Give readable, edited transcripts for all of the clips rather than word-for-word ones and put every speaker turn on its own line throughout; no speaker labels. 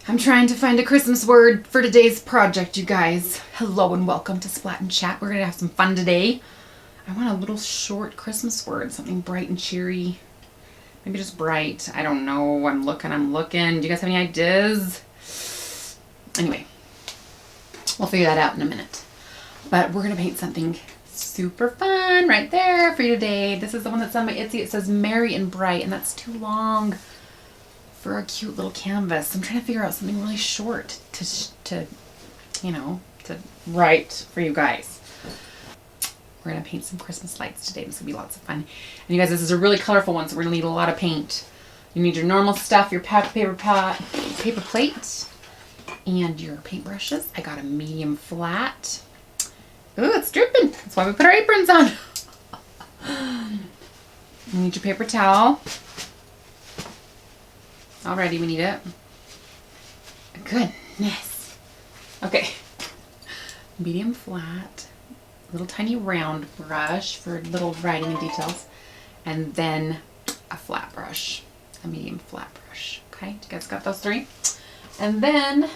I'm trying to find a Christmas word for today's project, you guys. Hello and welcome to Splat and Chat. We're going to have some fun today. I want a little short Christmas word, something bright and cheery. Maybe just bright. I don't know. I'm looking. Do you guys have any ideas? Anyway, we'll figure that out in a minute. But we're going to paint something super fun right there for you today. This is the one that's on my Etsy. It says Merry and Bright, and that's too long for a cute little canvas. I'm trying to figure out something really short to write for you guys. We're going to paint some Christmas lights today. This will be lots of fun. And you guys, this is a really colorful one, so we're going to need a lot of paint. You need your normal stuff, your paper plate, and your paintbrushes. I got a medium flat. Ooh, it's dripping. That's why we put our aprons on. You need your paper towel. Already we need it. Goodness. Okay. Medium flat. Little tiny round brush for little writing and details. And then a flat brush. A medium flat brush. Okay, you guys got those three? And then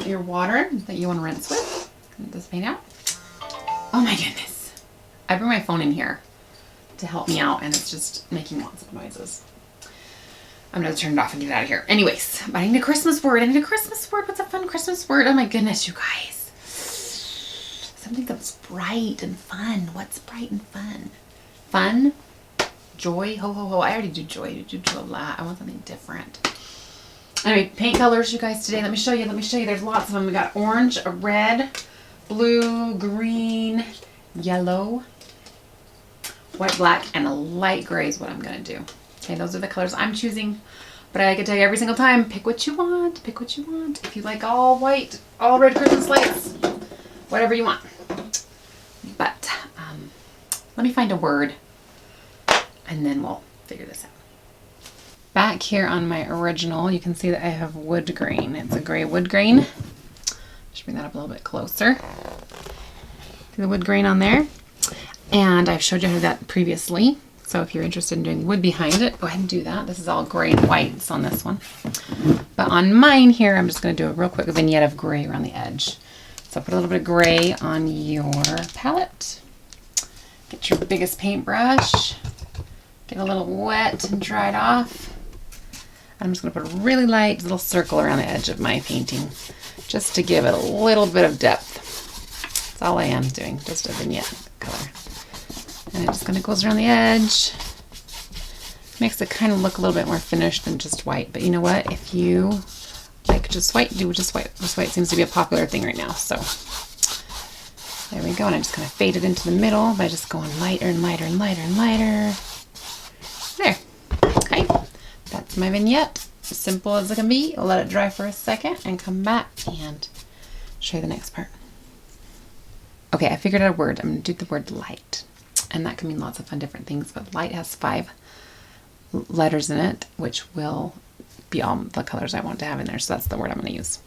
your water that you want to rinse with. Get this paint out. Oh my goodness. I bring my phone in here to help me out and it's just making lots of noises. I'm going to turn it off and get it out of here. Anyways, I need a Christmas word. What's a fun Christmas word? Oh my goodness, you guys. Something that's bright and fun. What's bright and fun? Fun? Joy? Ho, ho, ho. I already do joy. You do a lot. I want something different. Anyway, paint colors, you guys, today. Let me show you. There's lots of them. We got orange, a red, blue, green, yellow, white, black, and a light gray is what I'm going to do. Okay, those are the colors I'm choosing. But I can tell you every single time, pick what you want. Pick what you want. If you like all white, all red Christmas lights, whatever you want. But let me find a word, and then we'll figure this out. Back here on my original, you can see that I have wood grain. It's a gray wood grain. Just bring that up a little bit closer. See the wood grain on there? And I've showed you how to do that previously. So if you're interested in doing wood behind it, go ahead and do that. This is all gray and whites on this one. But on mine here, I'm just going to do a real quick vignette of gray around the edge. So put a little bit of gray on your palette. Get your biggest paintbrush. Get a little wet and dry it off. I'm just going to put a really light little circle around the edge of my painting just to give it a little bit of depth. That's all I am doing, just a vignette color. And it just kind of goes around the edge. Makes it kind of look a little bit more finished than just white. But you know what? If you like just white, do just white. Just white seems to be a popular thing right now. So there we go. And I just kind of fade it into the middle by just going lighter and lighter and lighter and lighter. There. Okay. That's my vignette. As simple as it can be. I'll let it dry for a second and come back and show you the next part. Okay, I figured out a word. I'm going to do the word light. And that can mean lots of fun different things, but light has 5 letters in it, which will be all the colors I want to have in there. So that's the word I'm going to use.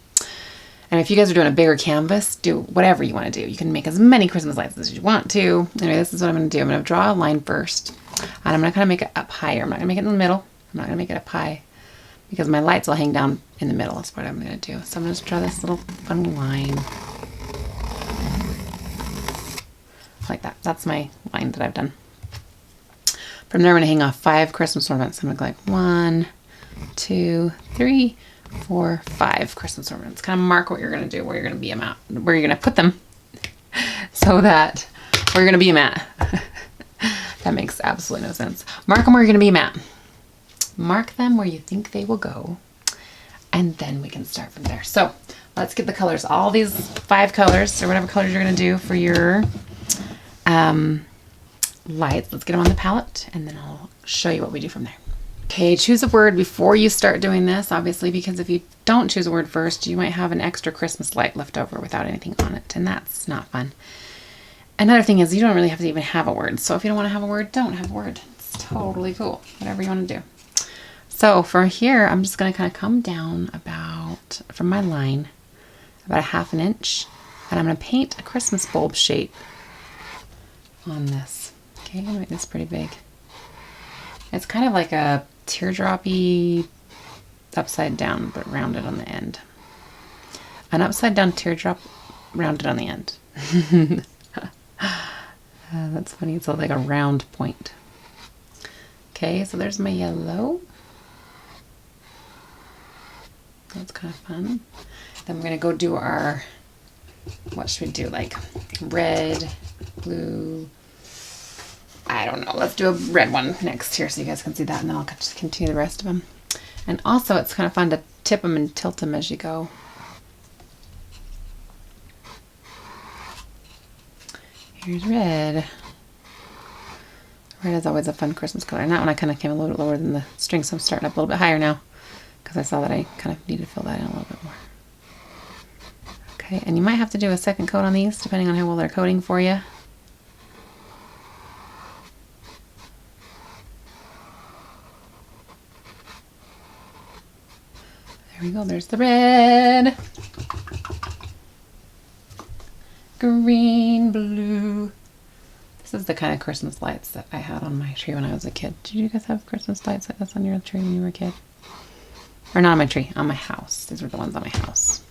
And if you guys are doing a bigger canvas, do whatever you want to do. You can make as many Christmas lights as you want to. Anyway, this is what I'm going to do. I'm going to draw a line first, and I'm going to kind of make it up higher. I'm not going to make it in the middle. I'm not going to make it up high because my lights will hang down in the middle. That's what I'm going to do. So I'm going to draw this little fun line. Like that. That's my line that I've done. From there, I'm going to hang off 5 Christmas ornaments. I'm going to go like 1, 2, 3, 4, 5 Christmas ornaments. Kind of mark what you're going to do, where you're going to be them at, where you're going to put them, so that where you're going to be them at. That makes absolutely no sense. Mark them where you're going to be them at. Mark them where you think they will go, and then we can start from there. So let's get the colors. All these 5 colors, or whatever colors you're going to do for your lights. Let's get them on the palette and then I'll show you what we do from there. Okay, choose a word before you start doing this, obviously, because if you don't choose a word first, you might have an extra Christmas light left over without anything on it, and that's not fun. Another thing is you don't really have to even have a word. So if you don't want to have a word, don't have a word. It's totally cool. Whatever you want to do. So for here, I'm just going to kind of come down about, from my line, about 1/2 inch, and I'm going to paint a Christmas bulb shape on this. Okay, I'm gonna make this pretty big. It's kind of like a teardroppy upside down, but rounded on the end. An upside down teardrop rounded on the end. That's funny. It's like a round point. Okay, so there's my yellow. That's kind of fun. Then we're going to go do our, what should we do? Like red, blue. I don't know. Let's do a red one next here so you guys can see that, and then I'll just continue the rest of them. And also, it's kind of fun to tip them and tilt them as you go. Here's red. Red is always a fun Christmas color. And that one I kind of came a little bit lower than the string, so I'm starting up a little bit higher now because I saw that I kind of need to fill that in a little bit more. Okay, and you might have to do a second coat on these depending on how well they're coating for you. There we go, there's the red. Green, blue. This is the kind of Christmas lights that I had on my tree when I was a kid. Did you guys have Christmas lights like this on your tree when you were a kid? Or not on my tree, on my house. These were the ones on my house.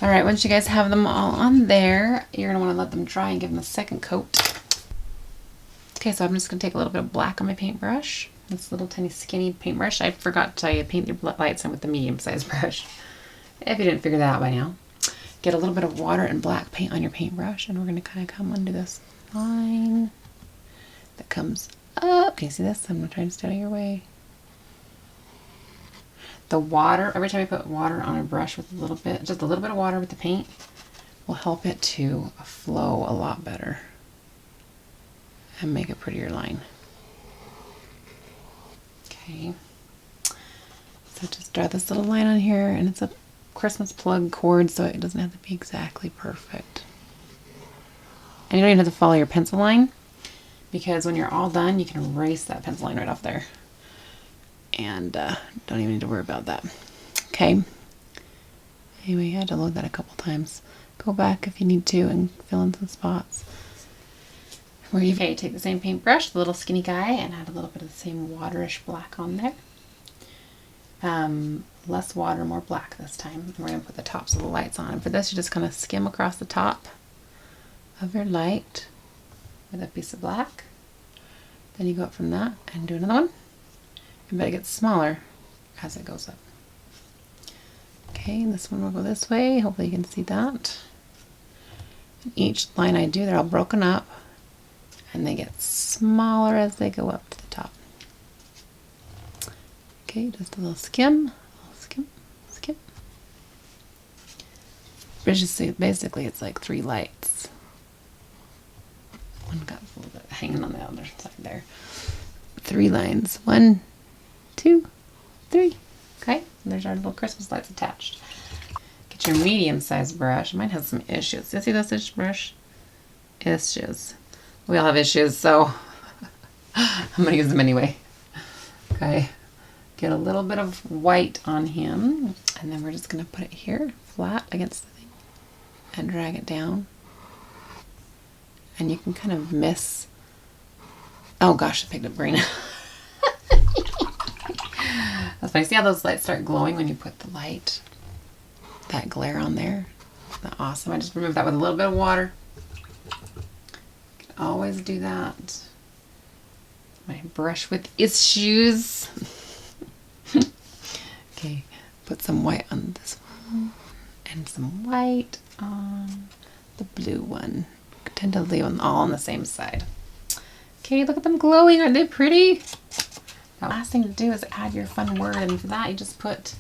All right, once you guys have them all on there, you're gonna wanna let them dry and give them a second coat. Okay, so I'm just gonna take a little bit of black on my paintbrush. This little tiny skinny paintbrush. I forgot to tell you, paint your lights in with the medium-sized brush. If you didn't figure that out by now. Get a little bit of water and black paint on your paintbrush, and we're gonna kind of come under this line that comes up. Can you see this? I'm gonna try to stay out of your way. The water, every time you put water on a brush with a little bit, just a little bit of water with the paint, will help it to flow a lot better and make a prettier line. Okay, so just draw this little line on here, and it's a Christmas plug cord, so it doesn't have to be exactly perfect. And you don't even have to follow your pencil line, because when you're all done, you can erase that pencil line right off there. And don't even need to worry about that. Okay. Anyway, I had to load that a couple times. Go back if you need to and fill in some spots. Okay, take the same paintbrush, the little skinny guy, and add a little bit of the same waterish black on there. Less water, more black this time. And we're going to put the tops of the lights on. And for this, you just kind of skim across the top of your light with a piece of black. Then you go up from that and do another one. But it gets smaller as it goes up. Okay, this one will go this way. Hopefully you can see that. And each line I do, they're all broken up, and they get smaller as they go up to the top. Okay, just a little skim, skim. Basically, it's like 3 lights. One got a little bit hanging on the other side there. 3 lines. 1, 2, 3. Okay, there's our little Christmas lights attached. Get your medium-sized brush. Mine has some issues. You see this brush? Issues. We all have issues, so I'm going to use them anyway. Okay, get a little bit of white on him, and then we're just going to put it here, flat against the thing, and drag it down. And you can kind of miss... Oh gosh, I picked up green. That's funny. See how those lights start glowing when you put the light, that glare on there? Isn't that awesome? I just removed that with a little bit of water. You can always do that. My brush with issues. Okay, put some white on this one and some white on the blue one. I tend to leave them all on the same side. Okay, look at them glowing. Aren't they pretty? The last thing to do is add your fun word, and for that you just put,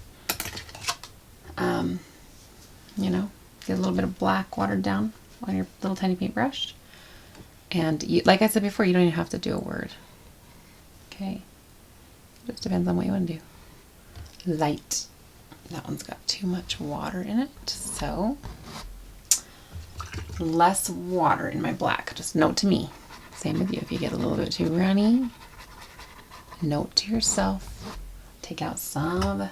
you know, get a little bit of black watered down on your little tiny paintbrush. And you, like I said before, you don't even have to do a word. Okay, it just depends on what you want to do. light. That one's got too much water in it, so less water in my black. Just note to me. Same with you. If you get a little bit too runny, note to yourself. Take out some of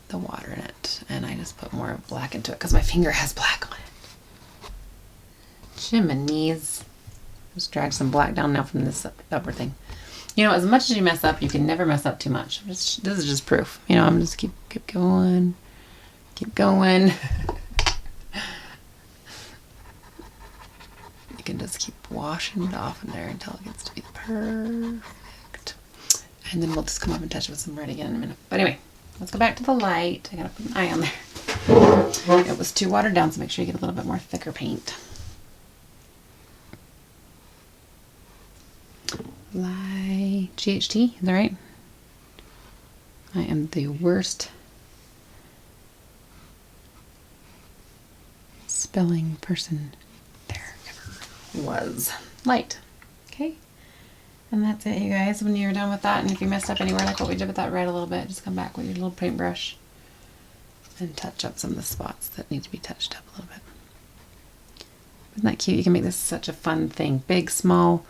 the water in it. And I just put more black into it because my finger has black on it. Jiminy's. Just drag some black down now from this upper thing. You know, as much as you mess up, you can never mess up too much. This is just proof. You know, I'm just keep going. Keep going. You can just keep washing it off in there until it gets to be perfect. And then we'll just come up and touch it with some red again in a minute. But anyway, let's go back to the light. I gotta put an eye on there. It was too watered down, so make sure you get a little bit more thicker paint. GHT, is that right? I am the worst spelling person there ever was. Light. Okay. And that's it, you guys. When you're done with that, and if you messed up anywhere, like what we did with that red a little bit, just come back with your little paintbrush and touch up some of the spots that need to be touched up a little bit. Isn't that cute? You can make this such a fun thing. Big, small,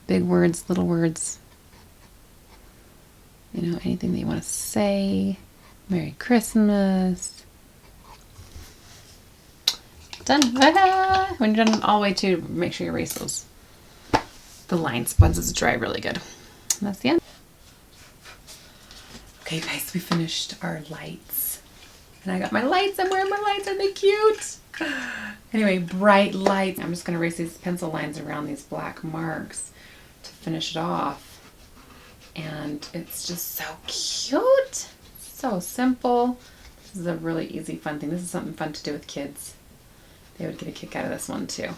big words, little words. You know, anything that you want to say. Merry Christmas. Done. Ah! When you're done all the way to, make sure you erase the lines once it's dry really good. And that's the end. Okay, guys, we finished our lights. And I got my lights. I'm wearing my lights. Aren't they cute? Anyway, bright lights. I'm just going to erase these pencil lines around these black marks to finish it off. And it's just so cute. So simple. This is a really easy, fun thing. This is something fun to do with kids. They would get a kick out of this one too.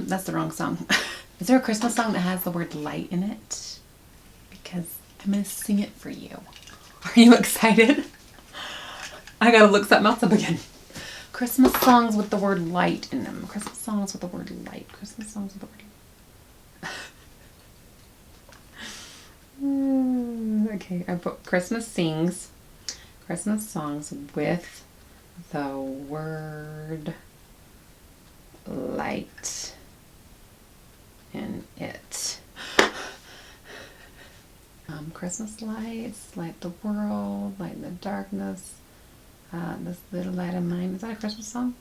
That's the wrong song. Is there a Christmas song that has the word light in it? Because I'm going to sing it for you. Are you excited? I gotta look something else up again. Christmas songs with the word light in them. Christmas songs with the word light. Christmas songs with the word light. Okay, I put Christmas songs with the word light in it. Christmas lights, light the world, light the darkness. This little light of mine. Is that a Christmas song?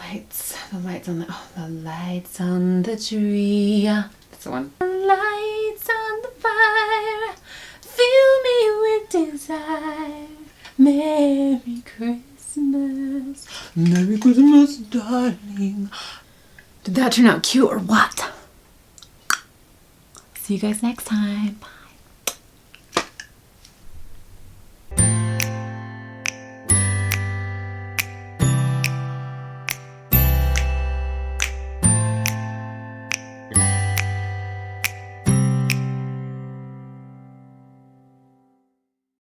Lights. The lights on the lights on the tree. That's the one. The lights on the fire fill me with desire. Merry Christmas. Merry Christmas, darling. Did that turn out cute or what? See you guys next time.